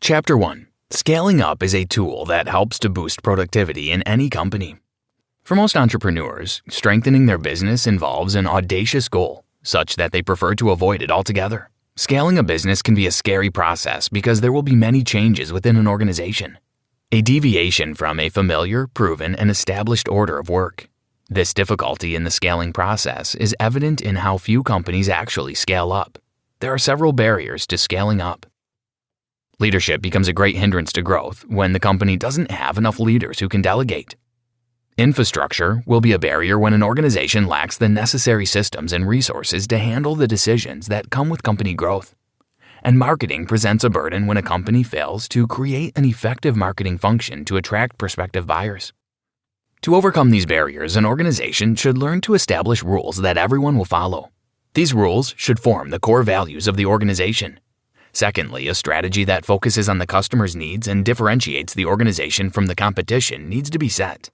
Chapter 1. Scaling up is a tool that helps to boost productivity in any company. For most entrepreneurs, strengthening their business involves an audacious goal, such that they prefer to avoid it altogether. Scaling a business can be a scary process because there will be many changes within an organization. A deviation from a familiar, proven, and established order of work. This difficulty in the scaling process is evident in how few companies actually scale up. There are several barriers to scaling up. Leadership becomes a great hindrance to growth when the company doesn't have enough leaders who can delegate. Infrastructure will be a barrier when an organization lacks the necessary systems and resources to handle the decisions that come with company growth. And marketing presents a burden when a company fails to create an effective marketing function to attract prospective buyers. To overcome these barriers, an organization should learn to establish rules that everyone will follow. These rules should form the core values of the organization. Secondly, a strategy that focuses on the customer's needs and differentiates the organization from the competition needs to be set.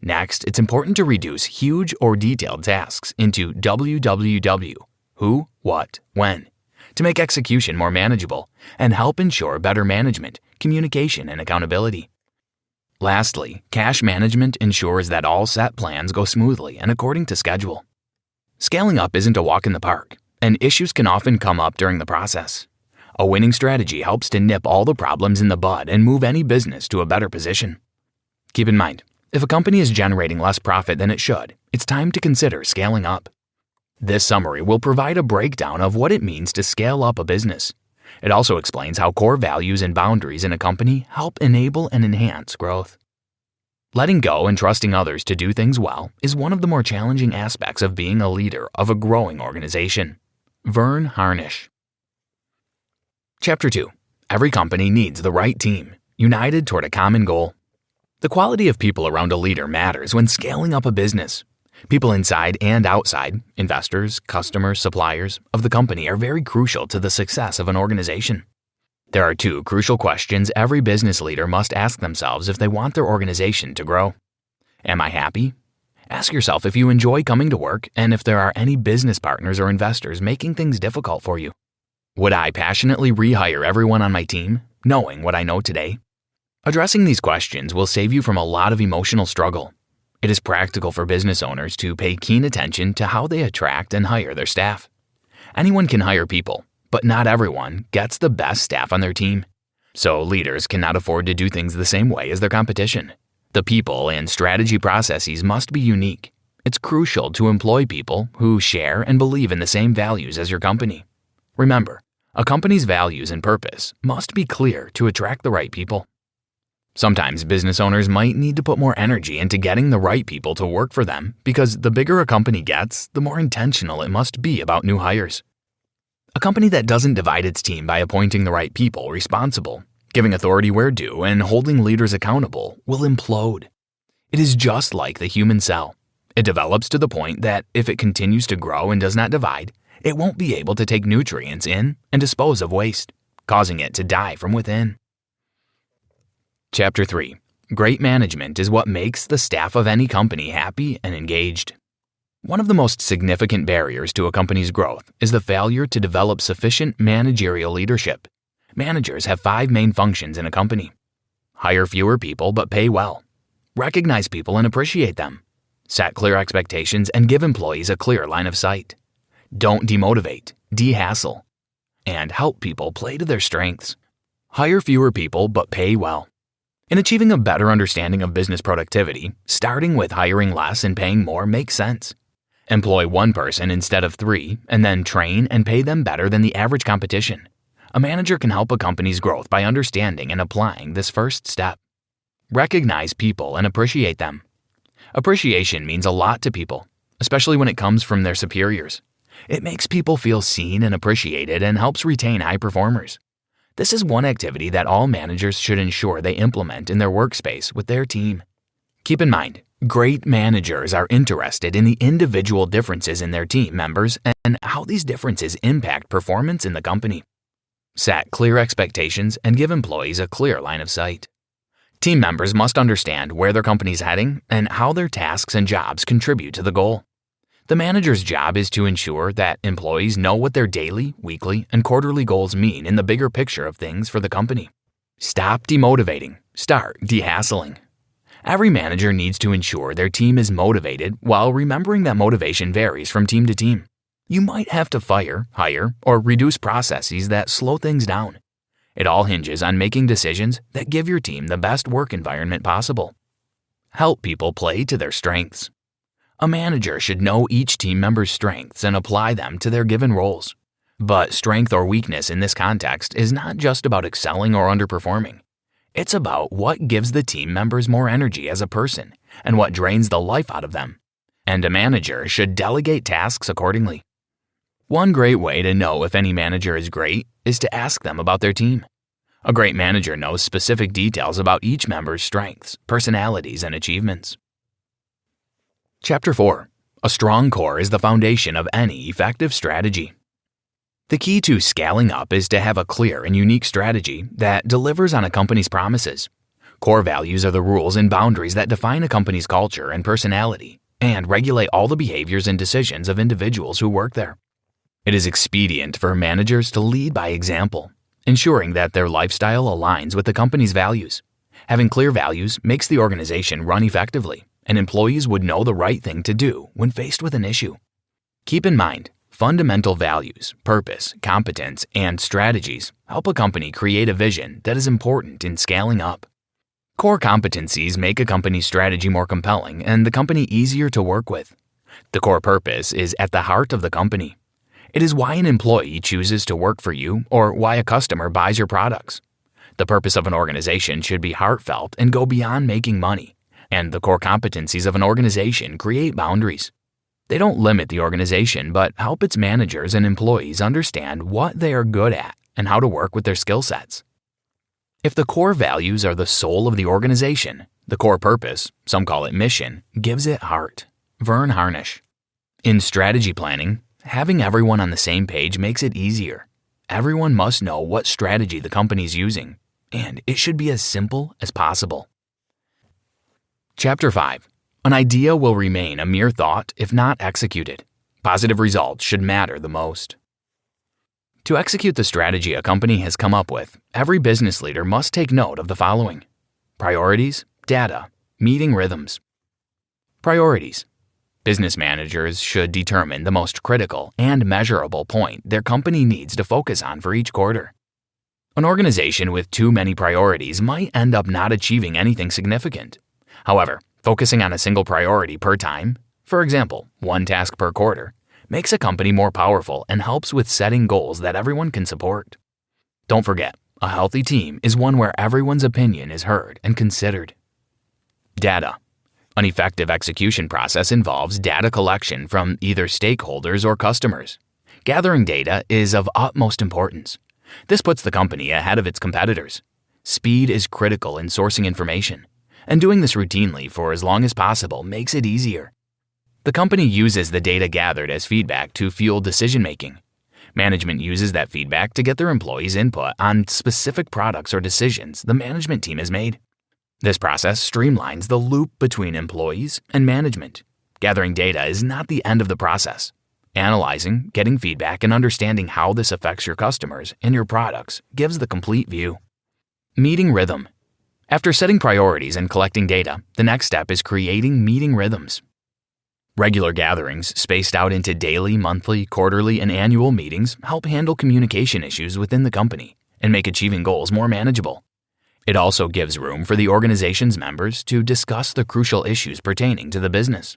Next, it's important to reduce huge or detailed tasks into WWW, who, what, when, to make execution more manageable and help ensure better management, communication, and accountability. Lastly, cash management ensures that all set plans go smoothly and according to schedule. Scaling up isn't a walk in the park, and issues can often come up during the process. A winning strategy helps to nip all the problems in the bud and move any business to a better position. Keep in mind, if a company is generating less profit than it should, it's time to consider scaling up. This summary will provide a breakdown of what it means to scale up a business. It also explains how core values and boundaries in a company help enable and enhance growth. Letting go and trusting others to do things well is one of the more challenging aspects of being a leader of a growing organization. Verne, Harnish. Chapter 2. Every company needs the right team, united toward a common goal. The quality of people around a leader matters when scaling up a business. People inside and outside, investors, customers, suppliers, of the company are very crucial to the success of an organization. There are two crucial questions every business leader must ask themselves if they want their organization to grow. Am I happy? Ask yourself if you enjoy coming to work and if there are any business partners or investors making things difficult for you. Would I passionately rehire everyone on my team, knowing what I know today? Addressing these questions will save you from a lot of emotional struggle. It is practical for business owners to pay keen attention to how they attract and hire their staff. Anyone can hire people, but not everyone gets the best staff on their team. So leaders cannot afford to do things the same way as their competition. The people and strategy processes must be unique. It's crucial to employ people who share and believe in the same values as your company. Remember, a company's values and purpose must be clear to attract the right people. Sometimes business owners might need to put more energy into getting the right people to work for them because the bigger a company gets, the more intentional it must be about new hires. A company that doesn't divide its team by appointing the right people responsible, giving authority where due, and holding leaders accountable will implode. It is just like the human cell. It develops to the point that if it continues to grow and does not divide, it won't be able to take nutrients in and dispose of waste, causing it to die from within. Chapter 3. Great management is what makes the staff of any company happy and engaged. One of the most significant barriers to a company's growth is the failure to develop sufficient managerial leadership. Managers have 5 main functions in a company. Hire fewer people but pay well. Recognize people and appreciate them. Set clear expectations and give employees a clear line of sight. Don't demotivate, de-hassle, and help people play to their strengths. Hire fewer people but pay well. In achieving a better understanding of business productivity, starting with hiring less and paying more makes sense. Employ 1 person instead of 3, and then train and pay them better than the average competition. A manager can help a company's growth by understanding and applying this first step. Recognize people and appreciate them. Appreciation means a lot to people, especially when it comes from their superiors. It makes people feel seen and appreciated and helps retain high performers. This is one activity that all managers should ensure they implement in their workspace with their team. Keep in mind, great managers are interested in the individual differences in their team members and how these differences impact performance in the company. Set clear expectations and give employees a clear line of sight. Team members must understand where their company's heading and how their tasks and jobs contribute to the goal. The manager's job is to ensure that employees know what their daily, weekly, and quarterly goals mean in the bigger picture of things for the company. Stop demotivating. Start dehassling. Every manager needs to ensure their team is motivated while remembering that motivation varies from team to team. You might have to fire, hire, or reduce processes that slow things down. It all hinges on making decisions that give your team the best work environment possible. Help people play to their strengths. A manager should know each team member's strengths and apply them to their given roles. But strength or weakness in this context is not just about excelling or underperforming. It's about what gives the team members more energy as a person and what drains the life out of them. And a manager should delegate tasks accordingly. One great way to know if any manager is great is to ask them about their team. A great manager knows specific details about each member's strengths, personalities, and achievements. Chapter 4. A strong core is the foundation of any effective strategy. The key to scaling up is to have a clear and unique strategy that delivers on a company's promises. Core values are the rules and boundaries that define a company's culture and personality and regulate all the behaviors and decisions of individuals who work there. It is expedient for managers to lead by example, ensuring that their lifestyle aligns with the company's values. Having clear values makes the organization run effectively, and employees would know the right thing to do when faced with an issue. Keep in mind, fundamental values, purpose, competence, and strategies help a company create a vision that is important in scaling up. Core competencies make a company's strategy more compelling and the company easier to work with. The core purpose is at the heart of the company. It is why an employee chooses to work for you or why a customer buys your products. The purpose of an organization should be heartfelt and go beyond making money, and the core competencies of an organization create boundaries. They don't limit the organization, but help its managers and employees understand what they are good at and how to work with their skill sets. If the core values are the soul of the organization, the core purpose, some call it mission, gives it heart. Verne, Harnish. In strategy planning, having everyone on the same page makes it easier. Everyone must know what strategy the company is using, and it should be as simple as possible. Chapter 5. An idea will remain a mere thought if not executed. Positive results should matter the most. To execute the strategy a company has come up with, every business leader must take note of the following: priorities, data, meeting rhythms. Priorities. Business managers should determine the most critical and measurable point their company needs to focus on for each quarter. An organization with too many priorities might end up not achieving anything significant. However, focusing on a single priority per time, for example, one task per quarter, makes a company more powerful and helps with setting goals that everyone can support. Don't forget, a healthy team is one where everyone's opinion is heard and considered. Data. An effective execution process involves data collection from either stakeholders or customers. Gathering data is of utmost importance. This puts the company ahead of its competitors. Speed is critical in sourcing information, and doing this routinely for as long as possible makes it easier. The company uses the data gathered as feedback to fuel decision-making. Management uses that feedback to get their employees' input on specific products or decisions the management team has made. This process streamlines the loop between employees and management. Gathering data is not the end of the process. Analyzing, getting feedback, and understanding how this affects your customers and your products gives the complete view. Meeting rhythm. After setting priorities and collecting data, the next step is creating meeting rhythms. Regular gatherings spaced out into daily, monthly, quarterly, and annual meetings help handle communication issues within the company and make achieving goals more manageable. It also gives room for the organization's members to discuss the crucial issues pertaining to the business.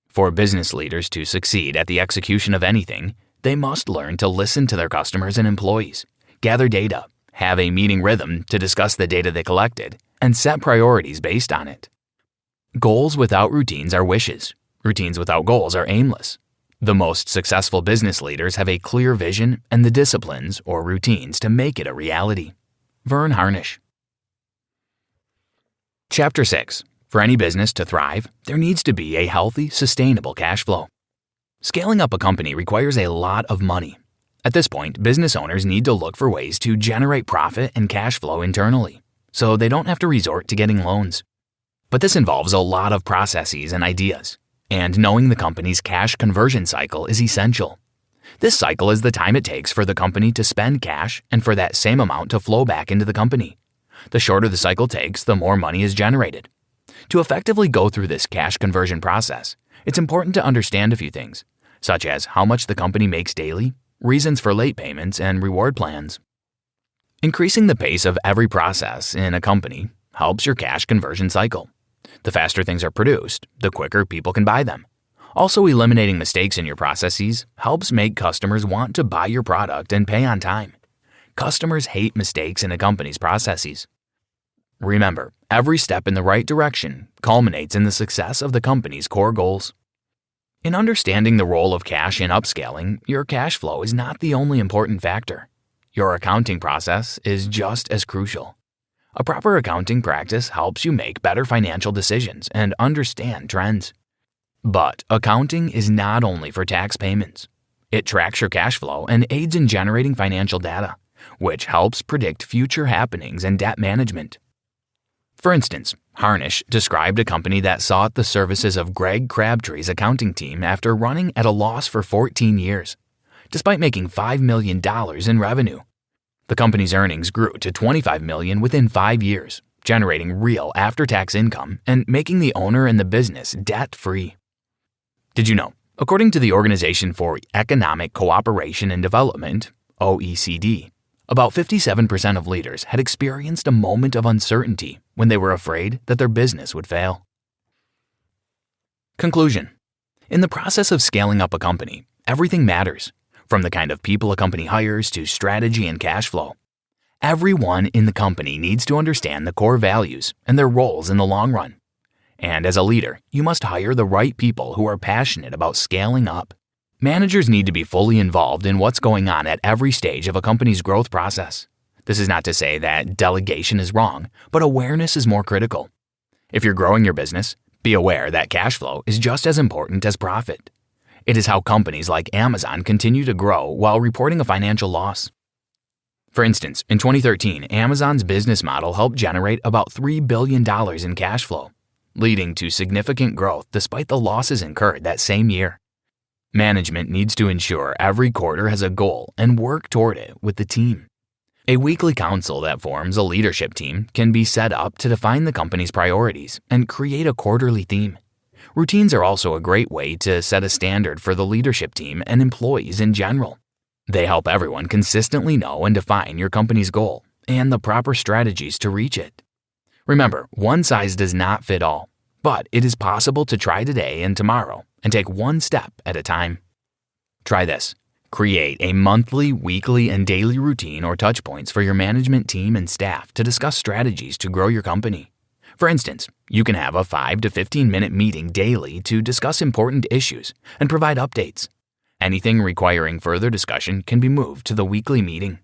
For business leaders to succeed at the execution of anything, they must learn to listen to their customers and employees, gather data, have a meeting rhythm to discuss the data they collected, and set priorities based on it. Goals without routines are wishes. Routines without goals are aimless. The most successful business leaders have a clear vision and the disciplines or routines to make it a reality. Verne, Harnish. Chapter 6. For any business to thrive, there needs to be a healthy, sustainable cash flow. Scaling up a company requires a lot of money. At this point, business owners need to look for ways to generate profit and cash flow internally, so they don't have to resort to getting loans. But this involves a lot of processes and ideas, and knowing the company's cash conversion cycle is essential. This cycle is the time it takes for the company to spend cash and for that same amount to flow back into the company. The shorter the cycle takes, the more money is generated. To effectively go through this cash conversion process, it's important to understand a few things, such as how much the company makes daily, reasons for late payments, and reward plans. Increasing the pace of every process in a company helps your cash conversion cycle. The faster things are produced, the quicker people can buy them. Also, eliminating mistakes in your processes helps make customers want to buy your product and pay on time. Customers hate mistakes in a company's processes. Remember, every step in the right direction culminates in the success of the company's core goals. In understanding the role of cash in upscaling, your cash flow is not the only important factor. Your accounting process is just as crucial. A proper accounting practice helps you make better financial decisions and understand trends. But accounting is not only for tax payments. It tracks your cash flow and aids in generating financial data, which helps predict future happenings and debt management. For instance, Harnish described a company that sought the services of Greg Crabtree's accounting team after running at a loss for 14 years, despite making $5 million in revenue. The company's earnings grew to $25 million within 5 years, generating real after-tax income and making the owner and the business debt-free. Did you know, according to the Organization for Economic Cooperation and Development, OECD, about 57% of leaders had experienced a moment of uncertainty when they were afraid that their business would fail. Conclusion. In the process of scaling up a company, everything matters, from the kind of people a company hires to strategy and cash flow. Everyone in the company needs to understand the core values and their roles in the long run. And as a leader, you must hire the right people who are passionate about scaling up. Managers need to be fully involved in what's going on at every stage of a company's growth process. This is not to say that delegation is wrong, but awareness is more critical. If you're growing your business, be aware that cash flow is just as important as profit. It is how companies like Amazon continue to grow while reporting a financial loss. For instance, in 2013, Amazon's business model helped generate about $3 billion in cash flow, leading to significant growth despite the losses incurred that same year. Management needs to ensure every quarter has a goal and work toward it with the team. A weekly council that forms a leadership team can be set up to define the company's priorities and create a quarterly theme. Routines are also a great way to set a standard for the leadership team and employees in general. They help everyone consistently know and define your company's goal and the proper strategies to reach it. Remember, one size does not fit all, but it is possible to try today and tomorrow and take one step at a time. Try this. Create a monthly, weekly, and daily routine or touch points for your management team and staff to discuss strategies to grow your company. For instance, you can have a 5 to 15-minute meeting daily to discuss important issues and provide updates. Anything requiring further discussion can be moved to the weekly meeting.